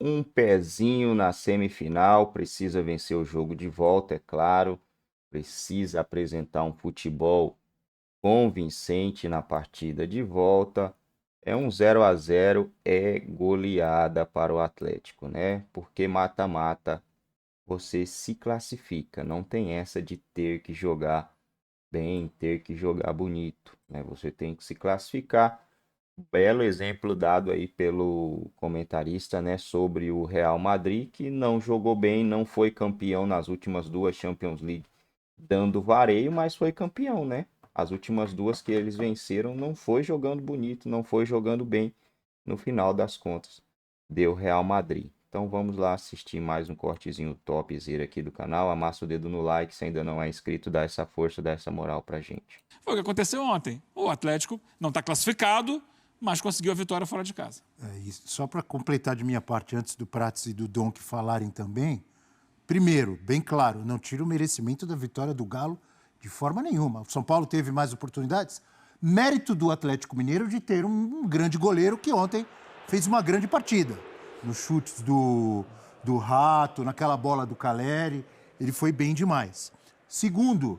um pezinho na semifinal, precisa vencer o jogo de volta, é claro, precisa apresentar um futebol convincente na partida de volta. É um 0-0, é goleada para o Atlético, né? Porque mata-mata você se classifica, não tem essa de ter que jogar bem, ter que jogar bonito, né? Você tem que se classificar. Belo exemplo dado aí pelo comentarista, né, sobre o Real Madrid, que não jogou bem, não foi campeão nas últimas duas Champions League, dando vareio, mas foi campeão, né? As últimas duas que eles venceram não foi jogando bonito, não foi jogando bem. No final das contas, deu Real Madrid. Então vamos lá assistir mais um cortezinho topzera aqui do canal. Amassa o dedo no like, se ainda não é inscrito, dá essa força, dá essa moral pra gente. Foi o que aconteceu ontem. O Atlético não está classificado, mas conseguiu a vitória fora de casa. Só para completar de minha parte, antes do Prats e do Donk falarem também, primeiro, bem claro, não tira o merecimento da vitória do Galo de forma nenhuma. O São Paulo teve mais oportunidades. Mérito do Atlético Mineiro de ter um grande goleiro que ontem fez uma grande partida. Nos chutes do Rato, naquela bola do Caleri, ele foi bem demais. Segundo,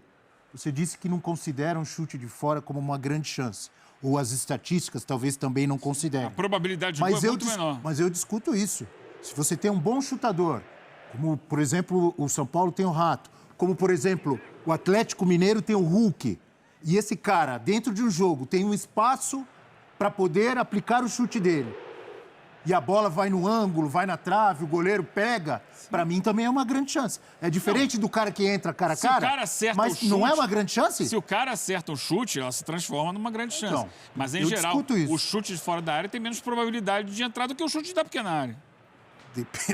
você disse que não considera um chute de fora como uma grande chance. Ou as estatísticas talvez também não considerem. A probabilidade de gol é muito menor. Mas eu discuto isso. Se você tem um bom chutador, como, por exemplo, o São Paulo tem o Rato, como, por exemplo, o Atlético Mineiro tem o Hulk, e esse cara, dentro de um jogo, tem um espaço para poder aplicar o chute dele, e a bola vai no ângulo, vai na trave, o goleiro pega, para mim também é uma grande chance. É diferente do cara que entra cara a cara, Se o cara acerta mas o chute, não é uma grande chance? Se o cara acerta o chute, ela se transforma numa grande chance. Então, mas, em eu geral, discuto isso. o chute de fora da área tem menos probabilidade de entrar do que o chute da pequena área.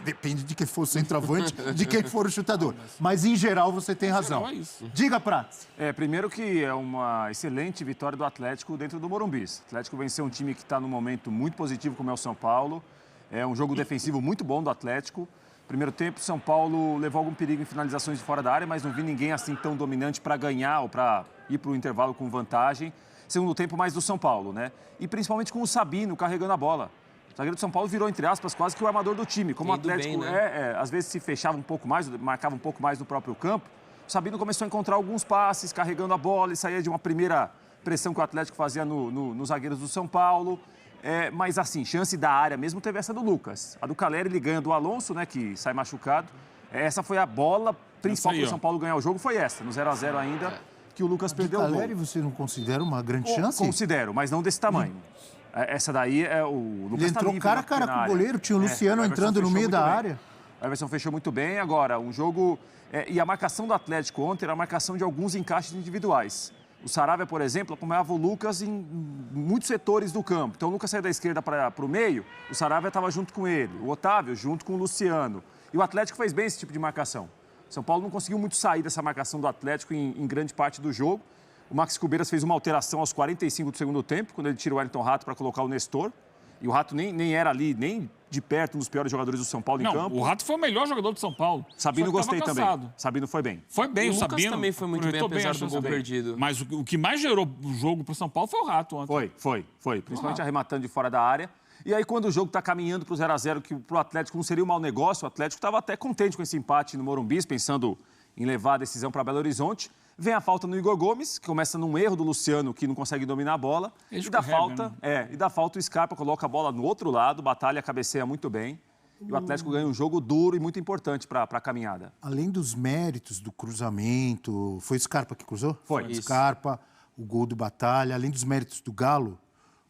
Depende de quem for o centroavante, de quem for o chutador. Mas, em geral, você tem razão. Geral, é isso. Diga, Prats. Primeiro que é uma excelente vitória do Atlético dentro do Morumbi. O Atlético venceu um time que está num momento muito positivo, como é o São Paulo. É um jogo defensivo muito bom do Atlético. Primeiro tempo, São Paulo levou algum perigo em finalizações de fora da área, mas não vi ninguém assim tão dominante para ganhar ou para ir para o intervalo com vantagem. Segundo tempo, mais do São Paulo, né? E principalmente com o Sabino carregando a bola. O zagueiro do São Paulo virou, entre aspas, quase que o armador do time. Como o Atlético bem, né? às vezes se fechava um pouco mais, marcava um pouco mais no próprio campo, o Sabino começou a encontrar alguns passes, carregando a bola e saía de uma primeira pressão que o Atlético fazia nos zagueiros do São Paulo. Mas assim, chance da área mesmo teve essa do Lucas. A do Caleri ele ganha do Alonso, né, que sai machucado. Essa foi a bola principal para o São Paulo ganhar o jogo, foi essa, no 0-0 ainda, que o Lucas perdeu o gol. O Caleri você não considera uma grande chance? Considero, mas não desse tamanho. Essa daí o Lucas Ele entrou cara a cara com o goleiro, tinha o Luciano entrando no meio da área. O Everson fechou muito bem. Agora, um jogo... e a marcação do Atlético ontem era a marcação de alguns encaixes individuais. O Saravia, por exemplo, acompanhava o Lucas em muitos setores do campo. Então, o Lucas saía da esquerda para o meio, o Saravia estava junto com ele. O Otávio junto com o Luciano. E o Atlético fez bem esse tipo de marcação. O São Paulo não conseguiu muito sair dessa marcação do Atlético em grande parte do jogo. O Max Cubeiras fez uma alteração aos 45 do segundo tempo, quando ele tira o Wellington Rato para colocar o Nestor. E o Rato nem era ali, nem de perto, um dos piores jogadores do São Paulo em campo. O Rato foi o melhor jogador do São Paulo. Sabino gostei também. Sabino foi bem. Foi bem, o Lucas Sabino também foi muito bem, apesar do gol perdido. Mas o que mais gerou o jogo para o São Paulo foi o Rato ontem. Foi. Principalmente arrematando de fora da área. E aí, quando o jogo está caminhando para o 0-0, que para o Atlético não seria um mau negócio, o Atlético estava até contente com esse empate no Morumbi, pensando em levar a decisão para Belo Horizonte. Vem a falta no Igor Gomes, que começa num erro do Luciano, que não consegue dominar a bola. E dá falta, o Scarpa coloca a bola no outro lado, Batalha cabeceia muito bem. E o Atlético ganha um jogo duro e muito importante para a caminhada. Além dos méritos do cruzamento, foi o Scarpa que cruzou? Foi. Scarpa, o gol do Batalha, além dos méritos do Galo,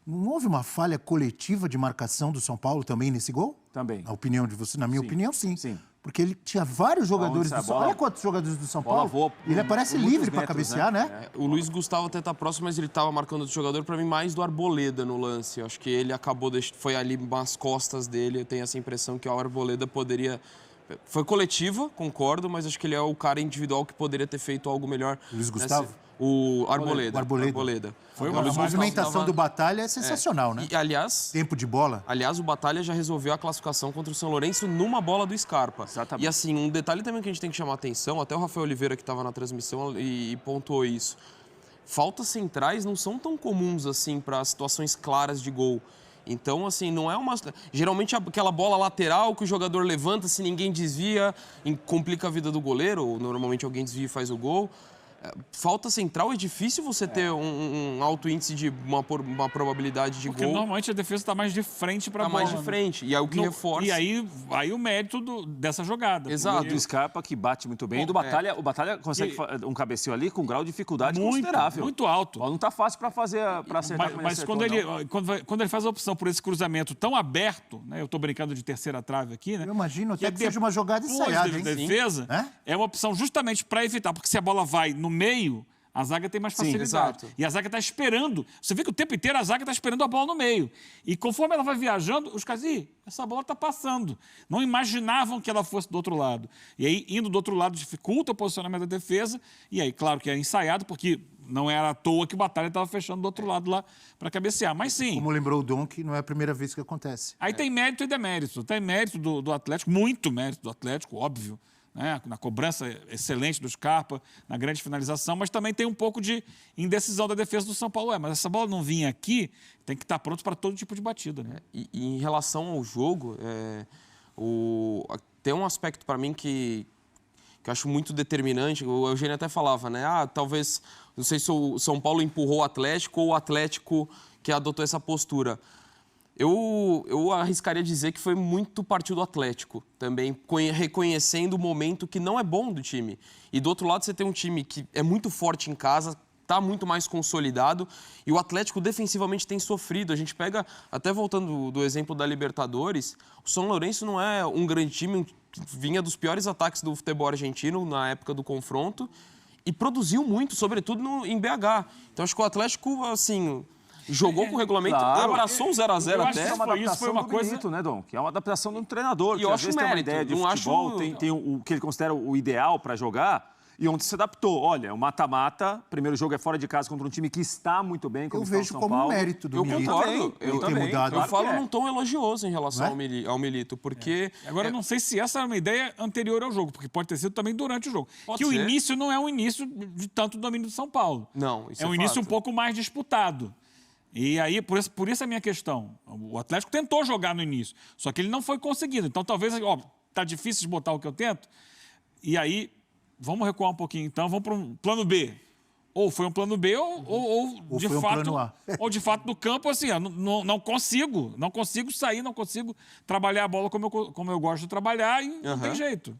não houve uma falha coletiva de marcação do São Paulo também nesse gol? Também. Na opinião de você? Na minha opinião, sim. Sim. Porque ele tinha vários jogadores do São Paulo. Olha quantos jogadores do São Paulo. Ele aparece livre para cabecear, né? O Luiz Gustavo até tá próximo, mas ele estava marcando outro jogador, para mim, mais do Arboleda no lance. Eu acho que ele acabou, foi ali nas costas dele. Eu tenho essa impressão que o Arboleda poderia... Foi coletiva, concordo, mas acho que ele é o cara individual que poderia ter feito algo melhor. Luiz Gustavo? O Arboleda. Foi a movimentação do Batalha é sensacional, né? E, aliás... Tempo de bola. Aliás, o Batalha já resolveu a classificação contra o São Lourenço numa bola do Scarpa. Exatamente. E assim, um detalhe também que a gente tem que chamar a atenção, até o Rafael Oliveira que estava na transmissão e pontuou isso. Faltas centrais não são tão comuns assim para situações claras de gol. Então, assim, não é uma... Geralmente aquela bola lateral que o jogador levanta, se ninguém desvia, complica a vida do goleiro, ou normalmente alguém desvia e faz o gol. Falta central, é difícil você ter um alto índice de uma probabilidade de Porque gol. normalmente a defesa está mais de frente para a Tá bola. mais de frente, e é o que reforça. E aí o mérito dessa jogada. Exato. Do Scarpa, que bate muito bem. E do Batalha, o Batalha consegue um cabeceio ali com um grau de dificuldade considerável. Muito alto. Não tá fácil para acertar. Mas quando ele faz a opção por esse cruzamento tão aberto, né? Eu estou brincando de terceira trave aqui, né? Eu imagino até é que seja uma jogada ensaiada, hein? defesa é uma opção justamente para evitar, porque se a bola vai no meio, a zaga tem mais facilidade. Exato. E a zaga está esperando. Você vê que o tempo inteiro a zaga está esperando a bola no meio. E conforme ela vai viajando, os caras, essa bola está passando. Não imaginavam que ela fosse do outro lado. E aí, indo do outro lado, dificulta o posicionamento da defesa. E aí, claro que é ensaiado, porque não era à toa que o Batalha estava fechando do outro lado lá para cabecear. Mas sim. Como lembrou o Dom, que não é a primeira vez que acontece. Aí tem mérito e demérito. Tem mérito do Atlético, muito mérito do Atlético, óbvio. Né, na cobrança excelente do Scarpa, na grande finalização, mas também tem um pouco de indecisão da defesa do São Paulo. Mas essa bola não vinha aqui, tem que estar pronto para todo tipo de batida. Né? E em relação ao jogo, tem um aspecto para mim que eu acho muito determinante. O Eugênio até falava, né? Talvez, não sei se o São Paulo empurrou o Atlético ou o Atlético que adotou essa postura. Eu arriscaria dizer que foi muito partiu do Atlético também, reconhecendo o momento que não é bom do time. E do outro lado você tem um time que é muito forte em casa, está muito mais consolidado, e o Atlético defensivamente tem sofrido. A gente pega, até voltando do exemplo da Libertadores, o São Lourenço não é um grande time, vinha dos piores ataques do futebol argentino na época do confronto, e produziu muito, sobretudo em BH. Então acho que o Atlético, assim... Jogou com o regulamento, abraçou um 0x0 até. É uma adaptação uma coisa, Benito, né, Dom? Que é uma adaptação de um treinador, e que eu às vezes tem uma ideia de futebol, tem o que ele considera o ideal para jogar, e onde se adaptou. Olha, o mata-mata, primeiro jogo é fora de casa contra um time que está muito bem, como eu vejo São como Paulo. um mérito do Milito. Eu ter mudado. Eu falo num tom elogioso em relação ao Milito, porque... Agora, eu não sei se essa era uma ideia anterior ao jogo, porque pode ter sido também durante o jogo. O início não é um início de tanto domínio do São Paulo. Não, isso é um início um pouco mais disputado. E aí, por isso a minha questão. O Atlético tentou jogar no início, só que ele não foi conseguido. Então, talvez, tá difícil de botar o que eu tento. E aí, vamos recuar um pouquinho, então, vamos para um plano B. Ou foi um plano B, ou de foi um fato, plano A. ou de fato no campo, assim, não consigo sair, não consigo trabalhar a bola como eu gosto de trabalhar e não tem jeito.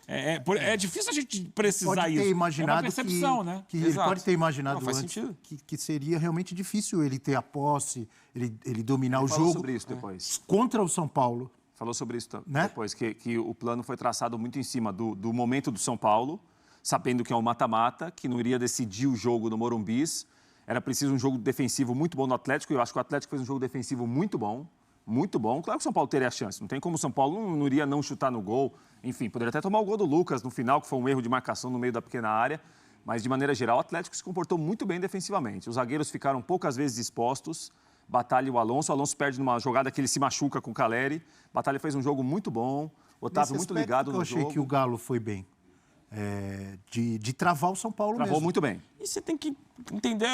É difícil a gente precisar pode ter isso. imaginado é uma percepção, né? Ele pode ter imaginado faz antes sentido. que seria realmente difícil ele ter a posse, ele dominar o Falou jogo sobre isso depois. contra o São Paulo. Falou sobre isso Né? depois, que o plano foi traçado muito em cima do momento do São Paulo, sabendo que é um mata-mata, que não iria decidir o jogo no Morumbis. Era preciso um jogo defensivo muito bom no Atlético, e eu acho que o Atlético fez um jogo defensivo muito bom. Muito bom. Claro que o São Paulo teria a chance. Não tem como o São Paulo não iria não chutar no gol. Enfim, poderia até tomar o gol do Lucas no final, que foi um erro de marcação no meio da pequena área. Mas, de maneira geral, o Atlético se comportou muito bem defensivamente. Os zagueiros ficaram poucas vezes expostos. Batalha e o Alonso. O Alonso perde numa jogada que ele se machuca com o Caleri. Batalha fez um jogo muito bom. O Otávio muito ligado no jogo. Eu achei que o Galo foi bem. De travar o São Paulo Travou mesmo. muito bem. E você tem que entender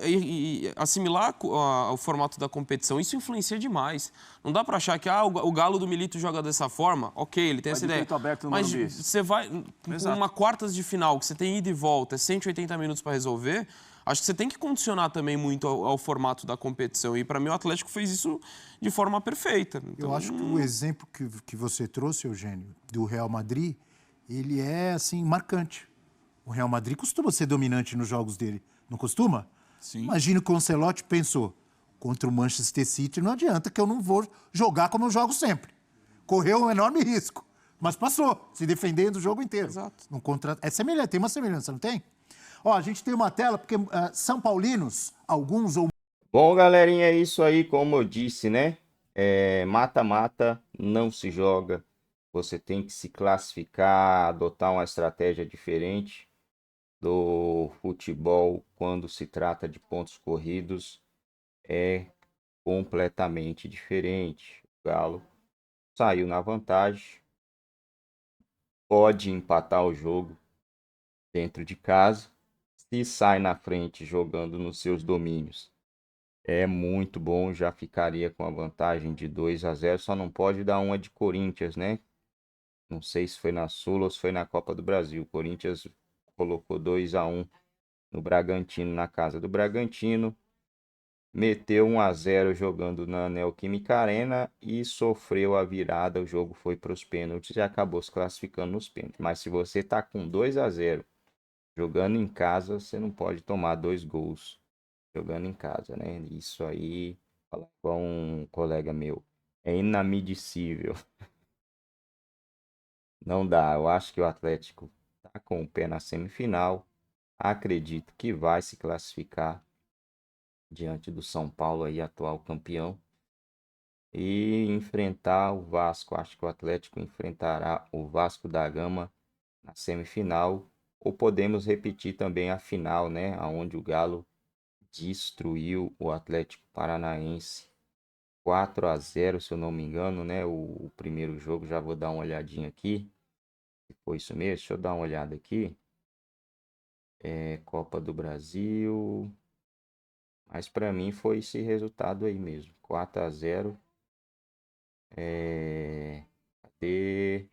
e assimilar o formato da competição. Isso influencia demais. Não dá para achar que o Galo do Milito joga dessa forma. Ok, ele tem essa ideia. Mas você vai com uma quartas de final, que você tem ida e volta, 180 minutos para resolver. Acho que você tem que condicionar também muito ao formato da competição. E para mim o Atlético fez isso de forma perfeita. Então, eu acho que o exemplo que você trouxe, Eugênio, do Real Madrid, ele é, assim, marcante. O Real Madrid costuma ser dominante nos jogos dele, não costuma? Sim. Imagina que o Ancelotti pensou, contra o Manchester City não adianta que eu não vou jogar como eu jogo sempre. Correu um enorme risco, mas passou, se defendendo o jogo inteiro. Exato. É semelhante, tem uma semelhança, não tem? Ó, a gente tem uma tela, porque São Paulinos, alguns ou... Bom, galerinha, é isso aí, como eu disse, né? Mata-mata não se joga. Você tem que se classificar, adotar uma estratégia diferente do futebol quando se trata de pontos corridos. É completamente diferente. O Galo saiu na vantagem, pode empatar o jogo dentro de casa, se sai na frente jogando nos seus domínios. É muito bom, já ficaria com a vantagem de 2-0, só não pode dar uma de Corinthians, né? Não sei se foi na Sula ou se foi na Copa do Brasil. O Corinthians colocou 2-1 no Bragantino, na casa do Bragantino. Meteu 1-0 jogando na Neoquímica Arena e sofreu a virada. O jogo foi para os pênaltis e acabou se classificando nos pênaltis. Mas se você tá com 2-0 jogando em casa, você não pode tomar 2 gols jogando em casa, né? Isso aí, falar com um colega meu, é inadmissível. Não dá. Eu acho que o Atlético tá com o pé na semifinal. Acredito que vai se classificar diante do São Paulo aí, atual campeão, e enfrentar o Vasco. Acho que o Atlético enfrentará o Vasco da Gama na semifinal, ou podemos repetir também a final, né, aonde o Galo destruiu o Atlético Paranaense 4-0, se eu não me engano, né, o primeiro jogo. Já vou dar uma olhadinha aqui. Se foi isso mesmo, deixa eu dar uma olhada aqui. Copa do Brasil. Mas para mim foi esse resultado aí mesmo. 4-0. Cadê?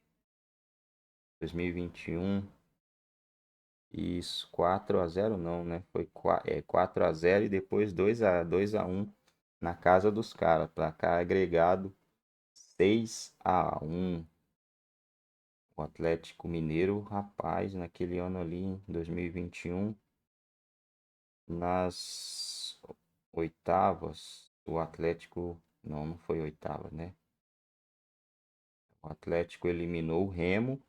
2021. Isso, 4-0 não, né? Foi 4-0 e depois 2-1 na casa dos caras. Placar agregado 6-1. O Atlético Mineiro, rapaz, naquele ano ali, em 2021, nas oitavas, o Atlético. Não, não foi oitava, né? O Atlético eliminou o Remo,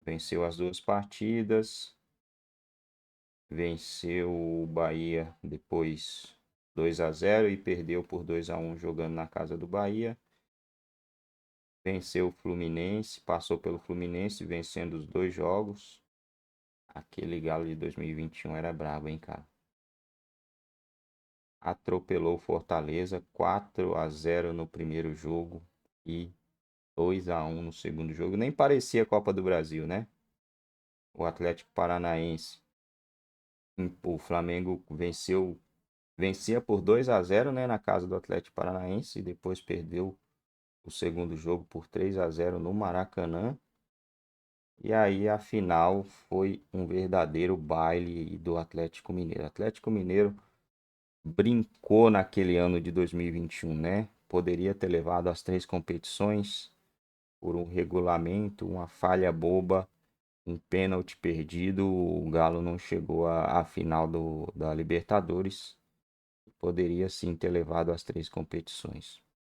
venceu as 2 partidas, venceu o Bahia depois 2-0 e perdeu por 2-1 jogando na casa do Bahia. Venceu o Fluminense, passou pelo Fluminense vencendo os 2 jogos. Aquele Galo de 2021 era brabo, hein, cara? Atropelou o Fortaleza 4-0 no primeiro jogo e 2-1 no segundo jogo. Nem parecia Copa do Brasil, né? O Atlético Paranaense, o Flamengo vencia por 2-0, né, na casa do Atlético Paranaense, e depois perdeu o segundo jogo por 3-0 no Maracanã. E aí a final foi um verdadeiro baile do Atlético Mineiro. O Atlético Mineiro brincou naquele ano de 2021, né? Poderia ter levado as 3 competições por um regulamento, uma falha boba, um pênalti perdido. O Galo não chegou à final da Libertadores. Poderia sim ter levado as 3 competições.